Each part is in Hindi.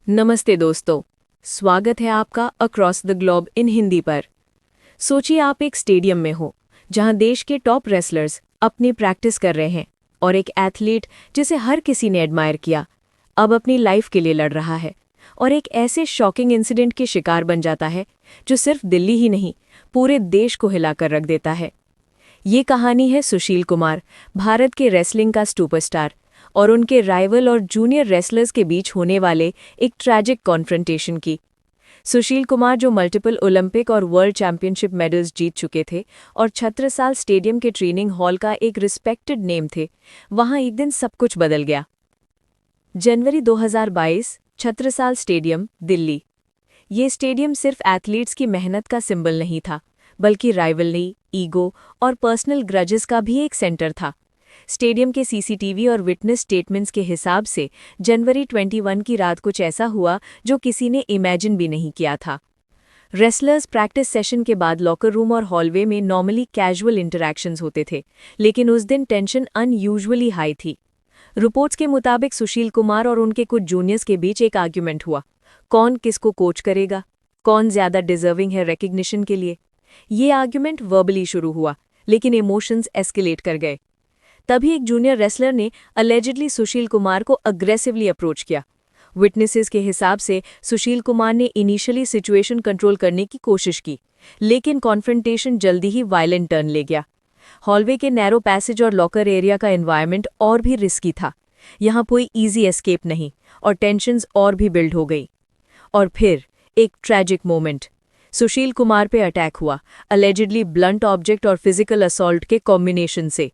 नमस्ते दोस्तों, स्वागत है आपका अक्रॉस द ग्लोब इन हिंदी पर। सोचिए आप एक स्टेडियम में हो जहां देश के टॉप रेसलर्स अपनी प्रैक्टिस कर रहे हैं और एक एथलीट जिसे हर किसी ने एडमायर किया अब अपनी लाइफ के लिए लड़ रहा है और एक ऐसे शॉकिंग इंसिडेंट के शिकार बन जाता है जो सिर्फ दिल्ली ही नहीं पूरे देश को हिलाकर रख देता है। ये कहानी है सुशील कुमार, भारत के रेसलिंग का सुपरस्टार, और उनके राइवल और जूनियर रेसलर्स के बीच होने वाले एक ट्रैजिक कॉन्फ्रंटेशन की। सुशील कुमार, जो मल्टीपल ओलंपिक और वर्ल्ड चैंपियनशिप मेडल्स जीत चुके थे और छत्रसाल स्टेडियम के ट्रेनिंग हॉल का एक रिस्पेक्टेड नेम थे, वहां एक दिन सब कुछ बदल गया। जनवरी 2022, छत्रसाल स्टेडियम, दिल्ली। ये स्टेडियम सिर्फ एथलीट्स की मेहनत का सिंबल नहीं था, बल्कि राइवलरी, ईगो और पर्सनल ग्रजेस का भी एक सेंटर था। स्टेडियम के सीसीटीवी और विटनेस स्टेटमेंट्स के हिसाब से जनवरी 21 की रात कुछ ऐसा हुआ जो किसी ने इमेजिन भी नहीं किया था। रेसलर्स प्रैक्टिस सेशन के बाद लॉकर रूम और हॉलवे में नॉर्मली कैजुअल इंटरैक्शंस होते थे, लेकिन उस दिन टेंशन अनयूजुअली हाई थी। रिपोर्ट्स के मुताबिक सुशील कुमार और उनके कुछ जूनियर्स के बीच एक आर्ग्यूमेंट हुआ। कौन किसको कोच करेगा, कौन ज्यादा डिजर्विंग है रिकग्निशन के लिए। ये आर्ग्यूमेंट वर्बली शुरू हुआ, लेकिन इमोशंस एस्केलेट कर गए। तभी एक जूनियर रेसलर ने अलेजिडली सुशील कुमार को अग्रेसिवली अप्रोच किया। विटनेसेस के हिसाब से सुशील कुमार ने इनिशियली सिचुएशन कंट्रोल करने की कोशिश की, लेकिन कॉन्फ्रंटेशन जल्दी ही वायलेंट टर्न ले गया। हॉलवे के नैरो पैसेज और लॉकर एरिया का एनवायरनमेंट और भी रिस्की था। यहाँ कोई ईजी एस्केप नहीं और टेंशन्स और भी बिल्ड हो गई। और फिर एक ट्रैजिक मोमेंट, सुशील कुमार पे अटैक हुआ, अलेजिडली ब्लंट ऑब्जेक्ट और फिजिकल असॉल्ट के कॉम्बिनेशन से।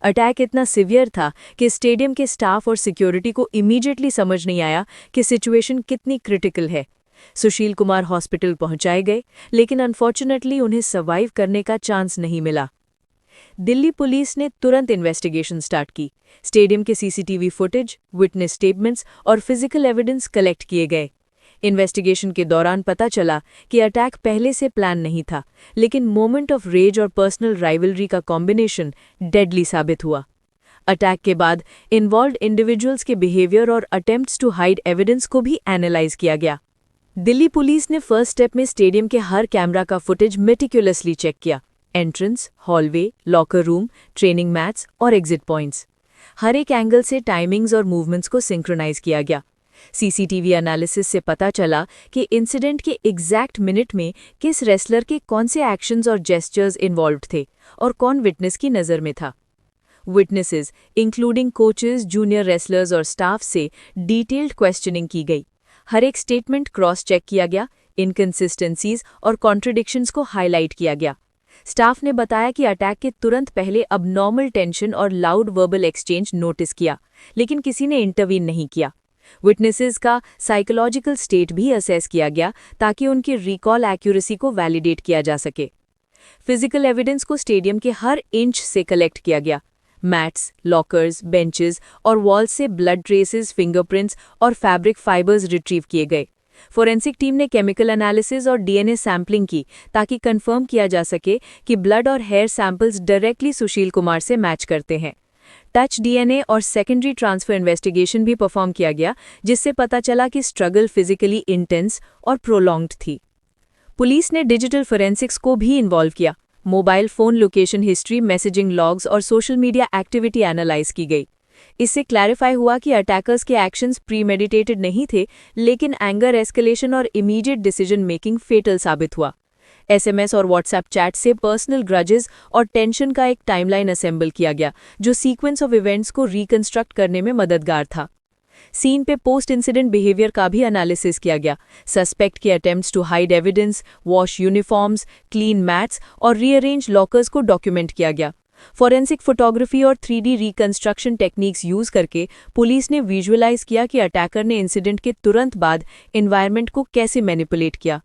अटैक इतना सिवियर था कि स्टेडियम के स्टाफ और सिक्योरिटी को इमीडिएटली समझ नहीं आया कि सिचुएशन कितनी क्रिटिकल है। सुशील कुमार हॉस्पिटल पहुंचाए गए, लेकिन अनफॉर्चुनेटली उन्हें सर्वाइव करने का चांस नहीं मिला। दिल्ली पुलिस ने तुरंत इन्वेस्टिगेशन स्टार्ट की। स्टेडियम के सीसीटीवी फुटेज, विटनेस स्टेटमेंट्स और फिजिकल एविडेंस कलेक्ट किए गए। इन्वेस्टिगेशन के दौरान पता चला कि अटैक पहले से प्लान नहीं था, लेकिन मोमेंट ऑफ रेज और पर्सनल राइवलरी का कॉम्बिनेशन डेडली साबित हुआ। अटैक के बाद इन्वॉल्व्ड इंडिविजुअल्स के बिहेवियर और अटेम्प्ट्स टू हाइड एविडेंस को भी एनालाइज किया गया। दिल्ली पुलिस ने फर्स्ट स्टेप में स्टेडियम के हर कैमरा का फुटेज मेटिकुलसली चेक किया। Entrance, hallway, locker room, training mats और एग्जिट पॉइंट्स, हर एक एंगल से टाइमिंग्स और मूवमेंट्स को सिंक्रोनाइज किया गया। सीसीटीवी एनालिसिस से पता चला कि इंसिडेंट के एग्जैक्ट मिनट में किस रेसलर के कौन से एक्शंस और जेस्चर्स इन्वॉल्व्ड थे और कौन विटनेस की नज़र में था। Witnesses including coaches, junior wrestlers और स्टाफ से डिटेल्ड क्वेश्चनिंग की गई। हर एक स्टेटमेंट क्रॉस चेक किया गया, इनकंसिस्टेंसीज और कॉन्ट्रडिक्शंस को हाईलाइट किया गया। स्टाफ ने बताया कि अटैक के तुरंत पहले अबनॉर्मल टेंशन और लाउड वर्बल एक्सचेंज नोटिस किया, लेकिन किसी ने इंटरवीन नहीं किया। विटनेसेस का साइकोलॉजिकल स्टेट भी असेस किया गया ताकि उनकी रिकॉल एक्यूरेसी को वैलिडेट किया जा सके। फिजिकल एविडेंस को स्टेडियम के हर इंच से कलेक्ट किया गया। मैट्स, लॉकर्स, बेंचेस और वॉल्स से ब्लड ट्रेसेस, फिंगरप्रिंट्स और फैब्रिक फाइबर्स रिट्रीव किए गए। फोरेंसिक टीम ने केमिकल एनालिसिस और डीएनए सैंपलिंग की ताकि कंफर्म किया जा सके कि ब्लड और hair samples directly Sushil Kumar से मैच करते हैं। टच डीएनए और सेकेंडरी ट्रांसफर इन्वेस्टिगेशन भी परफॉर्म किया गया, जिससे पता चला कि स्ट्रगल फिजिकली इंटेंस और प्रोलॉन्ग्ड थी। पुलिस ने डिजिटल फोरेंसिक्स को भी इन्वॉल्व किया। Mobile phone location history, messaging logs और सोशल मीडिया एक्टिविटी एनालाइज की गई। इससे क्लैरिफाई हुआ कि अटैकर्स के एक्शंस प्रीमेडिटेटेड नहीं थे, लेकिन एंगर एस्केलेशन और इमीडिएट डिसीजन मेकिंग फेटल साबित हुआ। एसएमएस और व्हाट्सएप चैट से पर्सनल ग्रजेस और टेंशन का एक टाइमलाइन असेंबल किया गया, जो सीक्वेंस ऑफ इवेंट्स को रिकंस्ट्रक्ट करने में मददगार था। सीन पे पोस्ट इंसिडेंट बिहेवियर का भी एनालिसिस किया गया। सस्पेक्ट के attempts to hide evidence, wash uniforms, clean mats और रीअरेंज लॉकर्स को डॉक्यूमेंट किया गया। फॉरेंसिक फोटोग्राफी और 3D रिकंस्ट्रक्शन टेक्निक्स यूज करके पुलिस ने विजुअलाइज किया कि अटैकर ने इंसिडेंट के तुरंत बाद एनवायरनमेंट को कैसे मैनिपुलेट किया।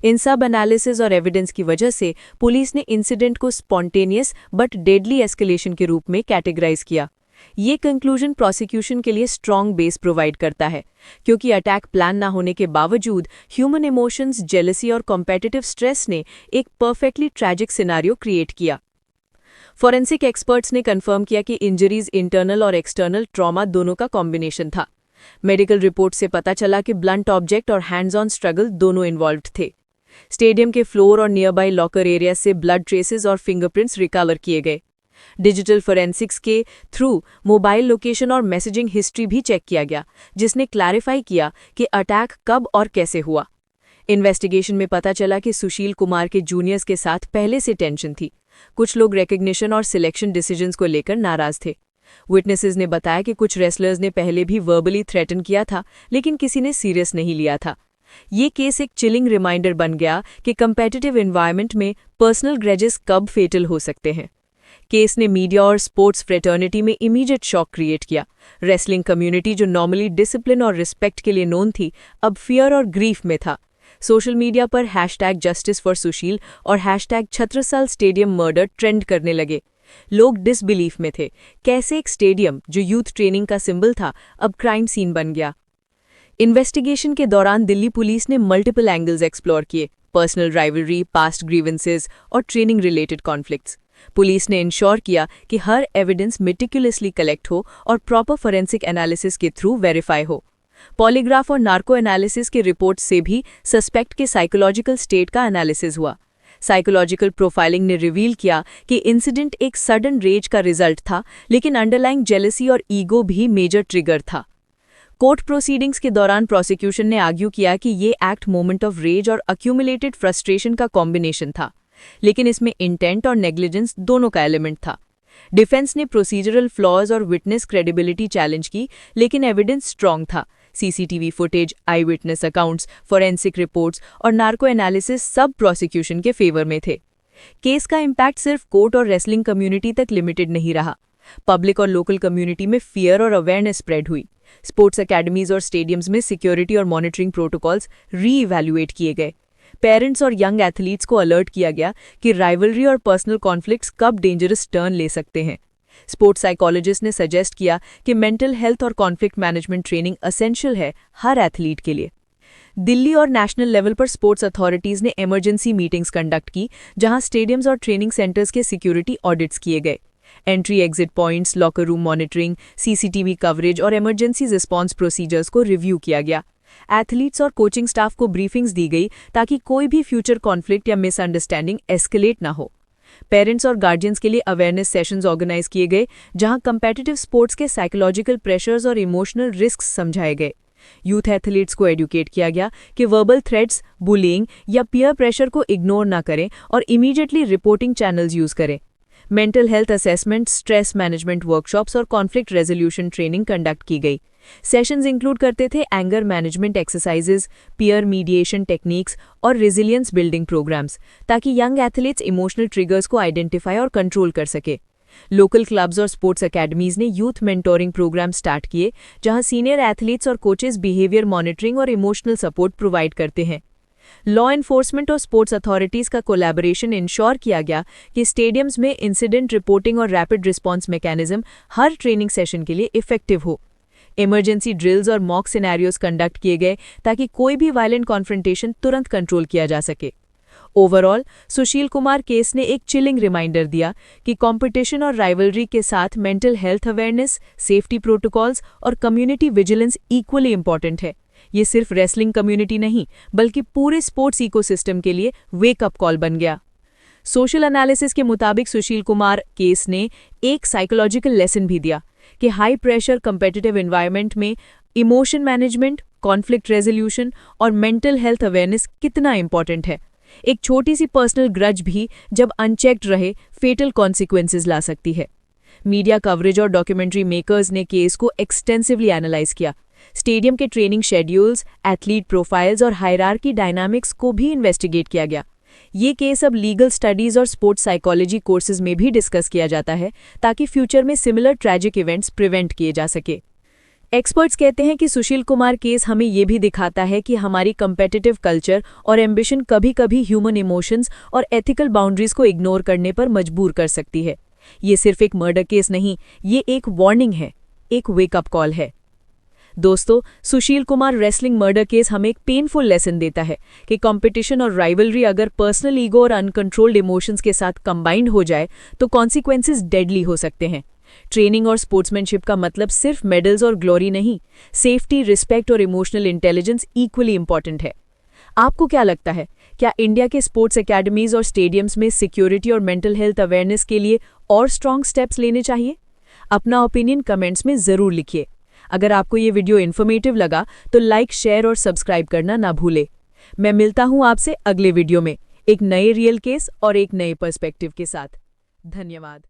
इन सब एनालिसिस और एविडेंस की वजह से पुलिस ने इंसिडेंट को स्पॉन्टेनियस बट डेडली एस्केलेशन के रूप में कैटेगराइज किया। ये कंक्लूजन प्रोसिक्यूशन के लिए स्ट्रॉन्ग बेस प्रोवाइड करता है, क्योंकि अटैक प्लान ना होने के बावजूद ह्यूमन इमोशंस, जेलसी और कॉम्पिटिटिव स्ट्रेस ने एक परफेक्टली ट्रैजिक सिनारियो क्रिएट किया। फॉरेंसिक एक्सपर्ट्स ने कंफर्म किया कि इंजरीज इंटरनल और एक्सटर्नल ट्रॉमा दोनों का कॉम्बिनेशन था। मेडिकल रिपोर्ट से पता चला कि ब्लंट ऑब्जेक्ट और हैंड्स ऑन स्ट्रगल दोनों इन्वॉल्व्ड थे। स्टेडियम के फ्लोर और नियरबाई लॉकर एरिया से ब्लड ट्रेसेस और फिंगरप्रिंट्स रिकवर किए गए। डिजिटल फोरेंसिक्स के थ्रू मोबाइल लोकेशन और मैसेजिंग हिस्ट्री भी चेक किया गया, जिसने क्लैरिफाई किया कि अटैक कब और कैसे हुआ। इन्वेस्टिगेशन में पता चला कि सुशील कुमार के जूनियर्स के साथ पहले से टेंशन थी। कुछ लोग रिकग्निशन और सिलेक्शन डिसीजंस को लेकर नाराज थे। विटनेसेस ने बताया कि कुछ रेसलर्स ने पहले भी वर्बली थ्रेटन किया था, लेकिन किसी ने सीरियस नहीं लिया था। ये केस एक चिलिंग रिमाइंडर बन गया कि कंपेटिटिव एनवायरनमेंट में पर्सनल ग्रेजेस कब फेटल हो सकते हैं। केस ने मीडिया और स्पोर्ट्स फ्रेटर्निटी में इमीडिएट शॉक क्रिएट किया। रेसलिंग कम्युनिटी जो नॉर्मली डिसिप्लिन और रिस्पेक्ट के लिए नोन थी, अब फियर और ग्रीफ में था। सोशल मीडिया पर #जस्टिस फॉर सुशील और #छत्रसाल स्टेडियम मर्डर ट्रेंड करने लगे। लोग डिसबिलीफ में थे। कैसे एक स्टेडियम जो यूथ ट्रेनिंग का सिंबल था, अब क्राइम सीन बन गया। इन्वेस्टिगेशन के दौरान दिल्ली पुलिस ने मल्टीपल एंगल्स एक्सप्लोर किए, पर्सनल राइवलरी, पास्ट ग्रीवेंसेस और ट्रेनिंग रिलेटेड कॉन्फ्लिक्ट्स। पुलिस ने इंश्योर किया कि हर एविडेंस मेटिकुलसली कलेक्ट हो और प्रॉपर फोरेंसिक एनालिसिस के थ्रू वेरीफाई हो। पॉलीग्राफ और नार्को एनालिसिस की रिपोर्ट से भी सस्पेक्ट के साइकोलॉजिकल स्टेट का एनालिसिस हुआ। साइकोलॉजिकल प्रोफाइलिंग ने रिवील किया कि इंसिडेंट एक सडन रेज का रिजल्ट था, लेकिन अंडरलाइंग जेलसी और ईगो भी मेजर ट्रिगर था। कोर्ट प्रोसीडिंग्स के दौरान प्रोसिक्यूशन ने आर्ग्यू किया कि ये एक्ट मोमेंट ऑफ रेज और अक्यूमुलेटेड फ्रस्ट्रेशन का कॉम्बिनेशन था, लेकिन इसमें इंटेंट और नेग्लिजेंस दोनों का एलिमेंट था। डिफेंस ने प्रोसीजरल फ्लॉज और विटनेस क्रेडिबिलिटी चैलेंज की, लेकिन एविडेंस स्ट्रांग था। सीसीटीवी फुटेज, आई विटनेस अकाउंट्स, फोरेंसिक रिपोर्ट्स और नार्को एनालिसिस सब प्रोसिक्यूशन के फेवर में थे। केस का इम्पैक्ट सिर्फ कोर्ट और रेसलिंग कम्युनिटी तक लिमिटेड नहीं रहा। पब्लिक और लोकल कम्युनिटी में फियर और अवेयरनेस स्प्रेड हुई। स्पोर्ट्स अकेडमीज और स्टेडियम्स में सिक्योरिटी और मॉनिटरिंग प्रोटोकॉल्स री-इवैल्यूएट किए गए। पेरेंट्स और यंग एथलीट्स को अलर्ट किया गया कि राइवलरी और पर्सनल कॉन्फ्लिक्ट्स कब डेंजरस टर्न ले सकते हैं। स्पोर्ट्स साइकोलॉजिस्ट ने सजेस्ट किया कि मेंटल हेल्थ और कॉन्फ्लिक्ट मैनेजमेंट ट्रेनिंग एसेंशियल है हर एथलीट के लिए। दिल्ली और नेशनल लेवल पर स्पोर्ट्स अथॉरिटीज ने इमरजेंसी मीटिंग्स कंडक्ट की, जहां स्टेडियम्स और ट्रेनिंग सेंटर्स के सिक्योरिटी ऑडिट्स किए गए। Entry exit points, locker room monitoring, CCTV coverage और इमरजेंसी रिस्पॉन्स प्रोसीजर्स को रिव्यू किया गया। एथलीट्स और कोचिंग स्टाफ को ब्रीफिंग्स दी गई ताकि कोई भी फ्यूचर कॉन्फ्लिक्ट या मिसअंडरस्टैंडिंग एस्केलेट ना हो। पेरेंट्स और गार्जियंस के लिए अवेयरनेस सेशंस ऑर्गेनाइज किए गए, जहां कंपेटिटिव स्पोर्ट्स के साइकोलॉजिकल प्रेशर्स और इमोशनल रिस्क्स समझाए गए। यूथ एथलीट्स को एडुकेट किया गया कि वर्बल थ्रेट्स, बुलिंग या पीयर प्रेशर को इग्नोर ना करें और इमीडिएटली रिपोर्टिंग चैनल्स यूज करें। Mental health assessment, stress management workshops और कॉन्फ्लिक्ट रेजोल्यूशन ट्रेनिंग कंडक्ट की गई। सेशंस इंक्लूड करते थे anger management exercises, peer mediation techniques और रेजिलियंस बिल्डिंग प्रोग्राम्स, ताकि यंग एथलीट्स इमोशनल ट्रिगर्स को आइडेंटिफाई और कंट्रोल कर सके। लोकल क्लब्स और स्पोर्ट्स अकेडमीज ने यूथ मेंटोरिंग प्रोग्राम स्टार्ट किए, जहां सीनियर एथलीट्स और कोचेस बिहेवियर मॉनिटरिंग और इमोशनल सपोर्ट प्रोवाइड करते हैं। लॉ एनफोर्समेंट और स्पोर्ट्स अथॉरिटीज का कोलैबोरेशन इंश्योर किया गया कि स्टेडियम्स में इंसिडेंट रिपोर्टिंग और rapid response mechanism her training session के लिए इफेक्टिव हो। इमरजेंसी ड्रिल्स और मॉक सिनेरियोज कंडक्ट किए गए ताकि कोई भी वायलेंट कॉन्फ्रंटेशन तुरंत कंट्रोल किया जा सके। ओवरऑल, सुशील कुमार केस ने एक चिलिंग रिमाइंडर दिया कि कंपटीशन और राइवलरी के साथ mental health awareness, safety protocols और कम्युनिटी विजिलेंस इक्वली इंपॉर्टेंट है। ये सिर्फ रेसलिंग कम्युनिटी नहीं, बल्कि पूरे स्पोर्ट्स इकोसिस्टम के लिए वेकअप कॉल बन गया। सोशल एनालिसिस के मुताबिक सुशील कुमार केस ने एक साइकोलॉजिकल लेसन भी दिया कि हाई प्रेशर कंपेटिटिव एनवायरनमेंट में इमोशन मैनेजमेंट, कॉन्फ्लिक्ट रेजोल्यूशन और मेंटल हेल्थ अवेयरनेस कितना इंपॉर्टेंट है। एक छोटी सी पर्सनल ग्रज भी जब अनचेक्ड रहे, फेटल कॉन्सिक्वेंसेस ला सकती है। मीडिया कवरेज और डॉक्यूमेंट्री मेकर्स ने केस को एक्सटेंसिवली एनालाइज किया। स्टेडियम के ट्रेनिंग शेड्यूल्स, एथलीट प्रोफाइल्स और हायरार्की डायनामिक्स को भी इन्वेस्टिगेट किया गया। ये केस अब लीगल स्टडीज और स्पोर्ट्स साइकोलॉजी कोर्सेज में भी डिस्कस किया जाता है, ताकि फ्यूचर में सिमिलर ट्रैजिक इवेंट्स प्रिवेंट किए जा सके। एक्सपर्ट्स कहते हैं कि सुशील कुमार केस हमें ये भी दिखाता है कि हमारी कंपेटिटिव कल्चर और एम्बिशन कभी-कभी ह्यूमन इमोशंस और एथिकल बाउंड्रीज को इग्नोर करने पर मजबूर कर सकती है। ये सिर्फ एक मर्डर केस नहीं, ये एक वार्निंग है, एक वेकअप कॉल है। दोस्तों, Sushil Kumar wrestling murder case हमें एक पेनफुल लेसन देता है कि कंपटीशन और राइवलरी अगर पर्सनल ईगो और अनकंट्रोल्ड इमोशंस के साथ कंबाइंड हो जाए तो कॉन्सिक्वेंसेस डेडली हो सकते हैं। ट्रेनिंग और स्पोर्ट्समैनशिप का मतलब सिर्फ मेडल्स और ग्लोरी नहीं, सेफ्टी, रिस्पेक्ट और इमोशनल इंटेलिजेंस इक्वली इंपॉर्टेंट है। आपको क्या लगता है, क्या इंडिया के स्पोर्ट्स एकेडमीज और स्टेडियम्स में सिक्योरिटी और मेंटल हेल्थ अवेयरनेस के लिए और स्ट्रॉन्ग स्टेप्स लेने चाहिए? अपना ओपिनियन कमेंट्स में ज़रूर लिखिए। अगर आपको ये वीडियो इन्फॉर्मेटिव लगा तो लाइक, शेयर और सब्सक्राइब करना ना भूले। मैं मिलता हूँ आपसे अगले वीडियो में एक नए रियल केस और एक नए पर्सपेक्टिव के साथ। धन्यवाद।